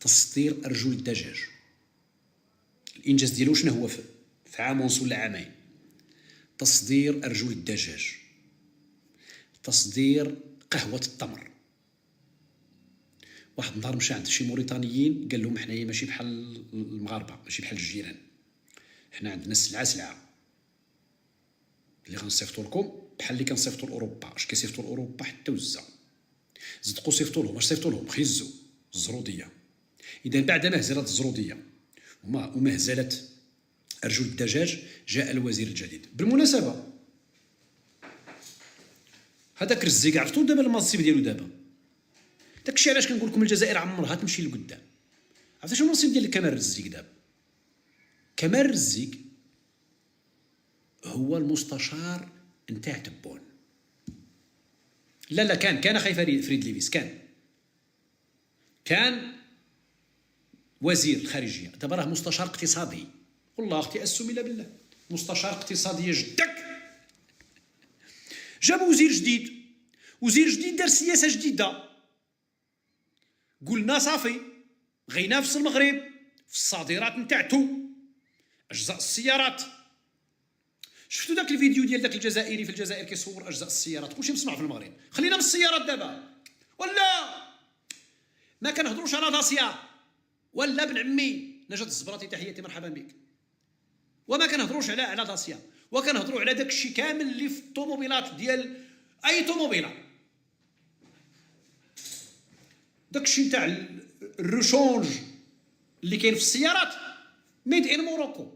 تصدير ارجل الدجاج. الانجاز ديالو شنو هو في عام ونص ولا عامين؟ تصدير ارجل الدجاج، تصدير قهوه التمر. واحد النهار مشى عند شي موريتانيين قال لهم حنايا ماشي بحال المغاربه، ماشي بحال الجيران، حنا عندنا السلعه اللي غنصيفطوا لكم بحال اللي كنصيفطوا لاوروبا. اش كيصيفطوا لاوروبا؟ حتى وزه صدقوا صيفطوا لهم. اش صيفطوا لهم؟ خيزو الزروديه. اذا بعد مهزله الزروديه ومهزله ارجل الدجاج جاء الوزير الجديد. بالمناسبه هذاك الرزيق عرفتوا دابا المنصب ديالو دابا، داكشي علاش كنقول لكم الجزائر عمرها تمشي لقدام. عرفتوا شنو المنصب ديال كمال الرزيق دابا؟ كمال الرزيق هو المستشار نتاع تبون. لا كان خايف فريد ليفيس، كان وزير الخارجيه، دابا راه مستشار اقتصادي. والله اختي اسم الا بالله، مستشار اقتصادي جدك. جاب وزير جديد دار سياسه جديده. قلنا صافي غينافس المغرب في الصادرات نتاعتو، اجزاء السيارات. شفتوا داك الفيديو ديال داك الجزائري في الجزائر كيصور اجزاء السيارات؟ كلشي مصنوع في المغرب. خلينا من السيارات دابا، ولا ما كنهضروش على داسيا ولا ابن عمي نجاة الزبراطي تحياتي مرحبا بك، وما كنهضروش على داسيا، وكنهضروا على داك الشيء كامل اللي في الطوموبيلات ديال اي طوموبيله. داك الشيء نتاع الريشونج اللي كاين في السيارات ميد ان موروكو،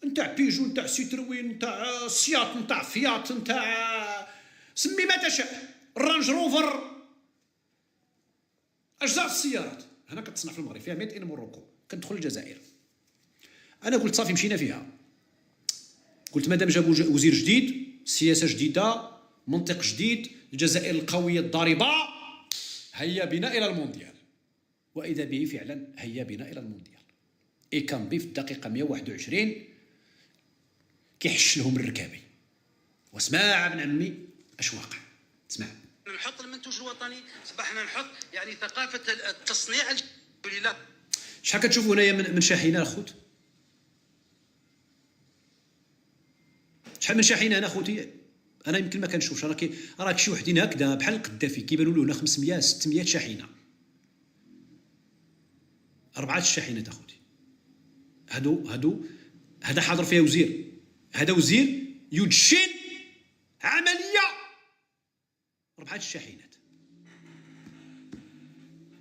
نتاع بيجو، نتاع سيتروين، نتاع سيات، نتاع فيات، نتاع سمي ما تشاء، الرانج روفر. اجزاء السيارات هنا كتصنع في المغرب، فيها ميد ان موروكو. كتدخل الجزائر. انا قلت صافي مشينا فيها. قلت مادام جابوا وزير جديد، سياسه جديده، منطق جديد، الجزائر القويه الضاربه، هيا بنا الى المونديال. واذا به فعلا هيا بنا الى المونديال. كامبي في الدقيقه 121 كيحش لهم الركابي. واسمع ابن عمي اش واقع، اسمع. نحط المنتوج الوطني، صبحنا نحط يعني ثقافه التصنيع. لا شحال كتشوفوا هنايا من شاحنه اخوت؟ شحال من شاحنه هنا اخوتي؟ انا يمكن ما كنشوفش، راه شي وحدين هكذا بحال القدافي كيبانوا له هنا 500 600 شاحنه. 4 الشاحنات اخوتي. هذا حاضر فيها وزير، هذا وزير يدشن عمليه 4 الشاحنات.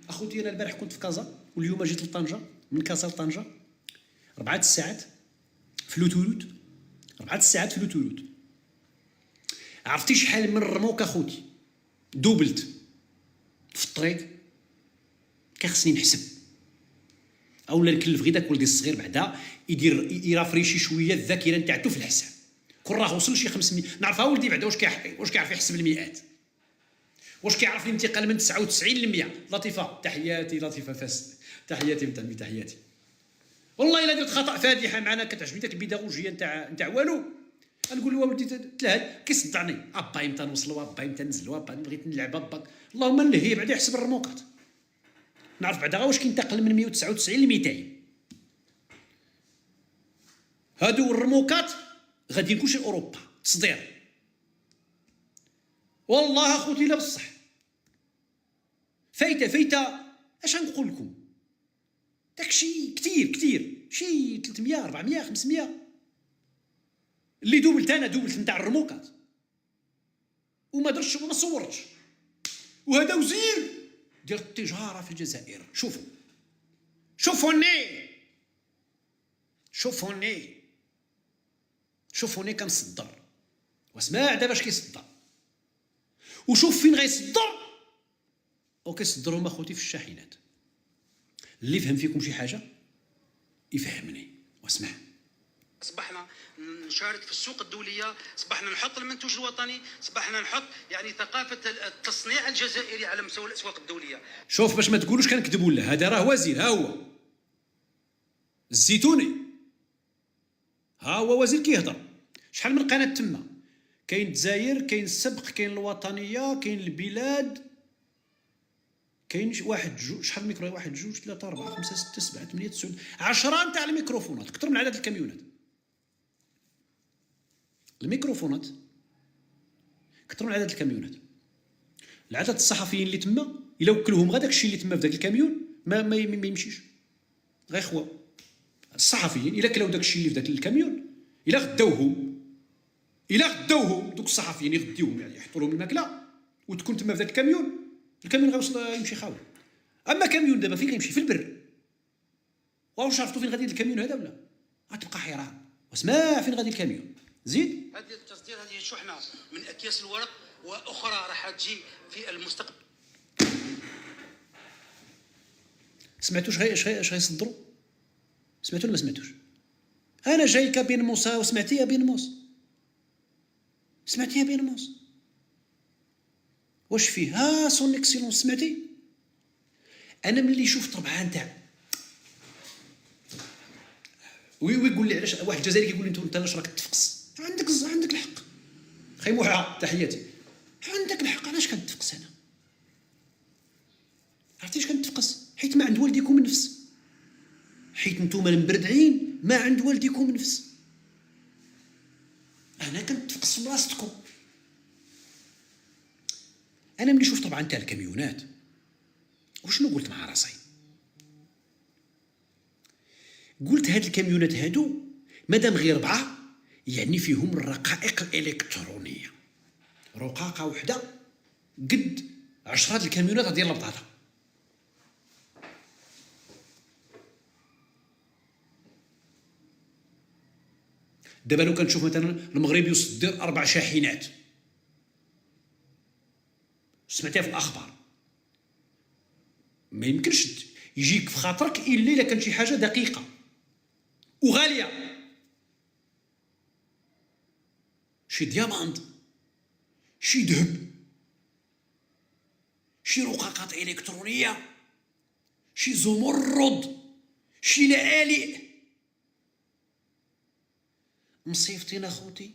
اخوتي انا البارح كنت في كازا واليوم جيت لطنجه، من كازا لطنجه 4 ساعات في لوتولوت. 4 ساعات في لوتولوت. عرفتي شحال من الرموك اخوتي دوبلت في الطريق؟ كيخصني نحسب، اولا نكلف غير داك ولدي الصغير بعدا يرافريشي شويه الذاكره نتاعو في الحساب. كون راه وصل شي 500 نعرفها ولدي بعدا. واش كيعرف يحسب المئات؟ واش كيعرف الانتقال من 99 ل 100؟ لطيفه تحياتي، لطيفه فاس تحياتي متعمي تحياتي. والله الا درت خطا فادحه معنا. كتعجبني داك البيداغوجيه نتاع والو. نقول له ولدي تلهد كيصدعني، ابا امتى نوصلوا، ابا امتى ننزلوا، ابا بغيت نلعب، ابا اللهم نلهي بعدا يحسب الرموقات. نعرف بعدا واش كينتقل من 199 ل 200. هادو الرموقات غاديين كلشي لاوروبا تصدير. والله اخوتي لا بصح فايته اش غنقول لكم؟ داكشي كثير شي 300 400 500 اللي دوبلت. انا دوبلت نتاع الرموقات وما درتش وما صورتش. وهذا وزير ديال التجاره في الجزائر. شوفوني كنصدر. واسمع دابا اش كيصدر، وشوف فين غيصدر. وكيصدرهم اخوتي في الشاحنات. اللي فهم فيكم شي حاجه يفهمني. واسمع، اصبحنا نشارك في السوق الدوليه، اصبحنا نحط المنتوج الوطني، اصبحنا نحط يعني ثقافه التصنيع الجزائري على مستوى الاسواق الدوليه. شوف باش ما تقولوش كنكذبوا. ولا هذا راه وزير، ها هو الزيتوني، ها هو وزير كيهضر. شحال من قناه تما، كاين الجزائر، كاين السبق، كاين الوطنيه، كاين البلاد، كاين واحد جوج، شحال الميكرو؟ واحد جوج ثلاثة أربعة خمسة ستة سبعة ثمانية تسعة 10 نتاع الميكروفونات، أكثر من عدد الكاميونات. الميكروفونات أكثر من عدد الكاميونات. العدد الصحفيين اللي تما إلا وكلوهم غير داك الشيء اللي تما في ذاك الكاميون ما يمشيش. غير خوا الصحفيين إلا كلاو داك الشيء اللي في ذاك الكاميون، إلا غداوهم دوك الصحفيين يغديوهم، يعني يحطوا لهم الماكله وتكون تما في ذاك الكاميون غيوصل يمشي خاوي. اما كاميون دابا فين غيمشي؟ في البر. واش عرفتوا فين غادي الكاميون هذا ولا غتبقى حيران؟ واسمع فين غادي الكاميون. زيد هذه التصدير، هذه شحنه من اكياس الورق واخرى راح تجي في المستقبل. سمعتوا اش غيصدروا؟ سمعتوا ولا ما سمعتوش؟ انا جاي كابين موسى، وسمعتي يا بين موس؟ سمعتي يا بين موس؟ واش فيه؟ ها سون اكسيلونس، سمعتي؟ انا ملي شفت ربعه نتاع ويقول لي علاش واحد الجزائري كيقول لي انت علاش راك تفقس؟ عندك الحق خي موحى، تحياتي. عندك الحق، علاش كنتفقس انا؟ عرفتي اش كنتفقس؟ حيت ما عند والديكم نفس، حيت نتوما المبردعين ما عند والديكم نفس. انا كنتفقس في بلاصتكم. انا ملي شفت طبعا تاع الكاميونات وشنو قلت مع راسي؟ قلت هاد الكاميونات هادو مادام غير 4 يعني فيهم الرقائق الالكترونيه، رقاقه وحده قد 10 الكاميونات ديال البطاطا. دابا لو كنشوف مثلا المغرب يصدر 4 شاحنات، سمعتيها في الاخبار، ما يمكنش يجيك في خاطرك الا كان شي حاجه دقيقه وغاليه، شي دياماند، شي ذهب، شي رقاقات الكترونيه، شي زمرد، شي لآلئ. مصيفتين اخوتي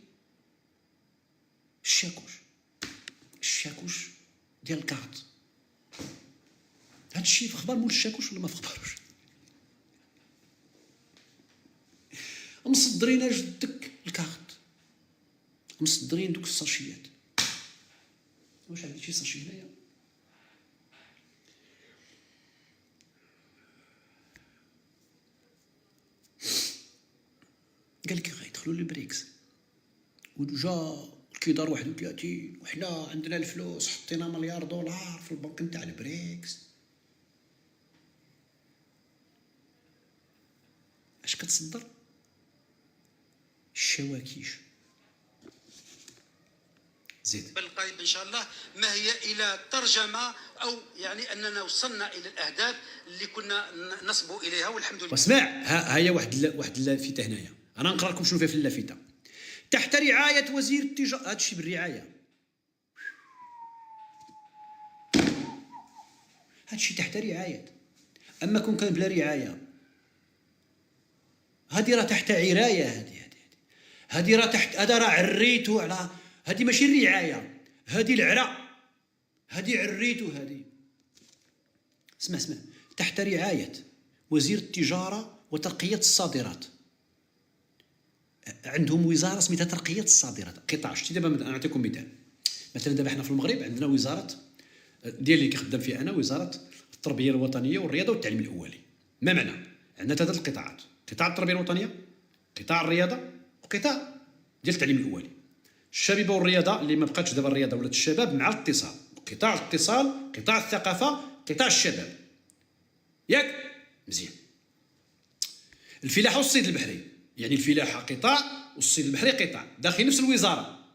الشاكوش ديال الكارت. هاد الشيء في اخبار مول الشاكوش ولا ما في اخباروش؟ مصدرين جدك الكارت، مصدرين دوك الساشيات. واش عندي شي ساشي هنايا؟ قال لك غيدخلوا للبريكس وجا كيدار 31 وحنا عندنا الفلوس، حطينا $1 مليار في البنك نتاع البريكس. اش كتصدر؟ الشواكيش. زيد بالقريب ان شاء الله ما هي الى ترجمه، او يعني اننا وصلنا الى الاهداف اللي كنا نصبوا اليها والحمد لله. واسمع، ها هي واحد اللافته هنايا، انا نقرا لكم شنو فيها في اللافته. تحت رعايه وزير التجاره، هذا الشيء بالرعايه، هذا الشيء تحت رعايه. اما كون كان بلا رعايه، هذه راه تحت عرايه، هذه راه تحت، هذا راه عريتو على، هذه ماشي الرعايه، هذه العرا، هذه عريتو هذه. اسمع تحت رعايه وزير التجاره وترقيه الصادرات. عندهم وزاره سميتها ترقيه الصادرات، قطاع. شتي دابا نعطيكم مثلا دابا حنا في المغرب عندنا وزاره ديال اللي كيخدم فيها انا، وزاره التربيه الوطنيه والرياضه والتعليم الاولي. ما معنى؟ عندنا 3 القطاعات: قطاع التربيه الوطنيه، قطاع الرياضه، وقطاع ديال التعليم الاولي. الشبيبه والرياضه اللي ما بقاتش دابا، الرياضه ولات الشباب مع الاتصال، قطاع الاتصال، قطاع الثقافه، قطاع الشباب. ياك مزيان. الفلاحه والصيد البحري، يعني الفلاحه قطاع والصيد البحري قطاع، داخل نفس الوزاره.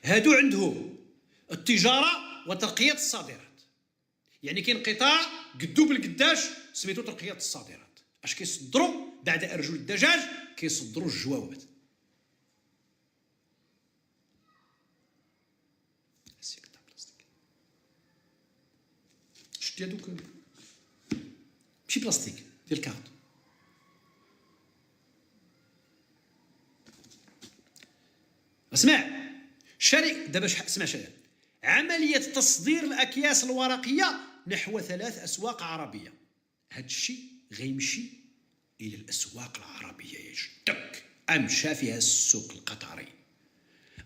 هادو عندهم التجاره وترقيه الصادرات، يعني كاين قطاع قدو بالقداش سميتو ترقيه الصادرات. اش كيصدروا بعد ارجل الدجاج؟ كيصدروا الجواوات. شتي هادوك ماشي بلاستيك ديال الكارت. اسمع دابا اسمع عمليه تصدير الاكياس الورقيه نحو 3 أسواق عربية. هذا الشيء غيمشي إلى الأسواق العربية يا جدك. أمشى فيها السوق القطري.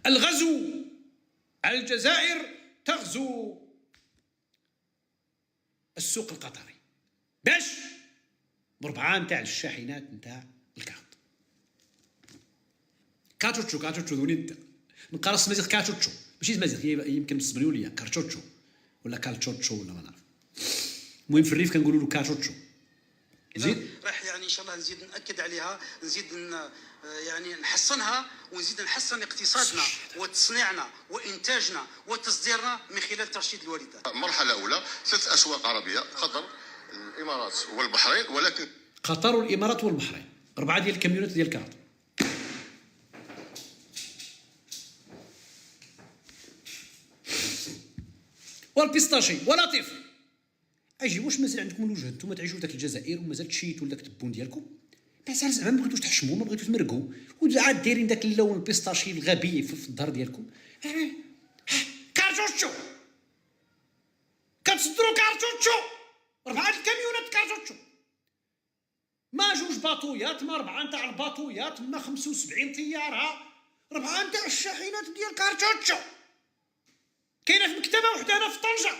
الغزو، الجزائر تغزو السوق القطري باش بربعة نتاع الشاحنات نتاع الكارت. كاتوتشو دوني انت نقرص مازيغ كاتوتشو ماشي مازيغ، يمكن تصبريو ليا كارتوتشو ولا كالتشوتشو ولا ما نعرف. المهم في الريف كنقولوا له كاتوتشو. زين راح يعني ان شاء الله نزيد ناكد عليها، نزيد يعني نحسنها، ونزيد نحسن اقتصادنا وتصنيعنا وانتاجنا وتصديرنا من خلال ترشيد الواردات. مرحله اولى 3 اسواق عربيه، قطر، الامارات والبحرين، ولكن قطر والامارات والبحرين 4 ديال الكاميونات ديال الكارت. والبيستاشي ولطيف. اجي واش مازال عندكم الوجه نتوما تعيشوا في ذاك الجزائر ومازال تشيتوا لذاك التبون ديالكم؟ مازال زعما ما بغيتوش تحشموا، ما بغيتوش تمرقوا، وعاد دايرين ذاك اللون البيستاشي الغبي في الدار ديالكم. كارتوتشو كتصدروا كارتوتشو 4 الكاميونات كارتوتشو، ما 2 باطويات، ما 4 نتاع الباطويات، ما 75 طياره، 4 نتاع الشاحنات ديال كارتوتشو. كاينه في مكتبه وحده هنا في طنجه،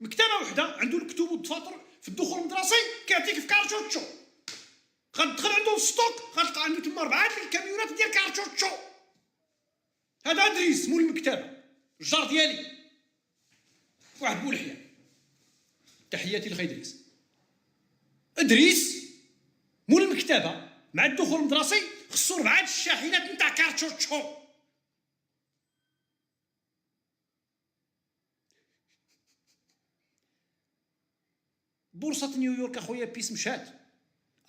مكتبه وحده عنده الكتب والدفاتر في الدخول المدرسي كيعطيك في كارتوتشو. غتدخل عنده السطوك غتلقى عنده تما 4 الكاميونات ديال كارتوتشو. هذا ادريس مول المكتبه، الجار ديالي واحد بولحيه. تحياتي لخي ادريس. ادريس مول المكتبه مع الدخول المدرسي خصو 4 الشاحنات نتاع كارتوتشو. بورصة نيويورك اخويا بيس مشات،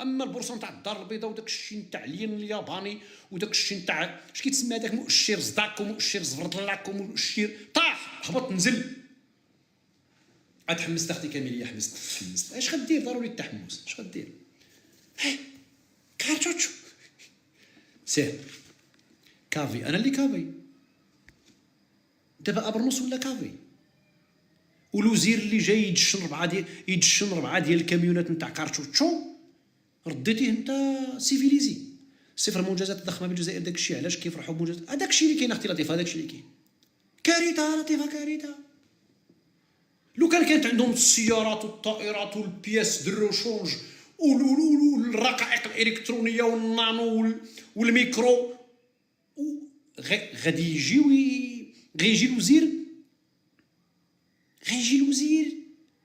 اما البورصة نتاع الدار البيضاء وداك الشيء نتاع الين الياباني وداك الشيء نتاع اش كيتسمى هذاك مؤشر زداك ومؤشر زفرطلاك ومؤشر طاح هبط نزل. عاد حمست اختي كاميليا، حمست اش غدير؟ ضروري التحمس، اش غدير؟ كارتوتشو سير كافي. انا اللي كافي دابا ابرنوس ولا كافي. والوزير اللي جاي يدشن 4 ديال الكاميونات نتاع كارتوتشو رديتيه انت سيفيليزي. صفر المنجزات الضخمه بالجزائر. داك الشيء علاش كيفرحوا بمنجزات؟ هذاك الشيء اللي كاين اختي لطيفه، هذاك الشيء اللي كاين. كارثه لطيفه كارثه. لو كانت عندهم السيارات والطائرات والبياس دو روشونج والرقائق الالكترونيه والنانو والميكرو، غادي غيجي الوزير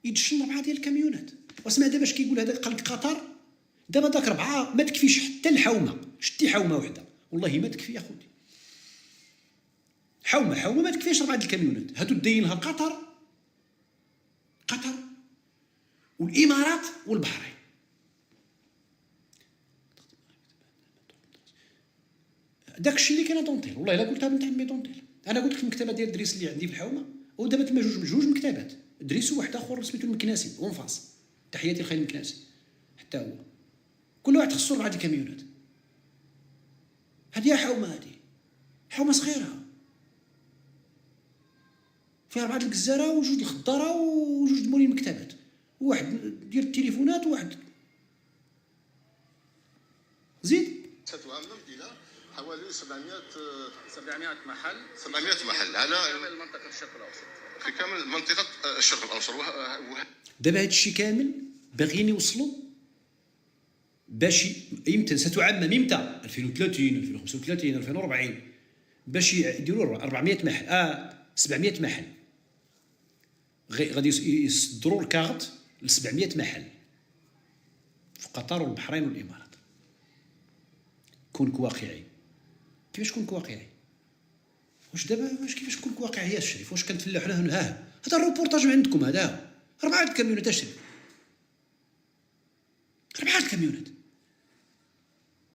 يدشن 4 ديال الكاميونات. واسمع دابا اش كيقول هذاك، قال لك قطر دابا داك 4 ما تكفيش حتى الحومه. شتي حومه وحده والله ما تكفي اخوتي. حومه ما تكفيش 4 ديال الكاميونات. هادو داينها قطر والامارات والبحرين. داك الشيء اللي كاين دونتيل، والله الا قلتها بنت عمي دونتيل. انا قلت لك المكتبه ديال دريس اللي عندي في الحومه، ودابا تما جوج مكتبات، دريس وواحد اخر سميتو المكناسي اونفاس. تحياتي لخير المكناسي حتى هو. كل واحد خصو 4 الكاميونات. هذه حومه، هذه حومه صغيره فيها 4 الجزاره وجوج الخضاره وجوج مولي المكتبات وواحد ديال التليفونات وواحد زيد. ستعمم الى حوالي 700 محل 700 محل على كامل منطقة الشرق الأوسط. في كامل منطقه الشرق الاوسط. دابا هذا الشيء كامل باغيين يوصلوا باش يمتى ستعمم امتى؟ 2030 2035 2040 باش يديروا 400 محل 700 محل. غادي يصدروا الكارت ل 700 محل في قطر والبحرين والامارات. كونك واقعي. كيفاش كونك واقعي؟ واش دابا كيفاش كونك واقعي يا الشريف؟ واش كنتفلاحوا هنا؟ هذا الروبورتاج من عندكم، هذا 4 الكاميونات الشريف.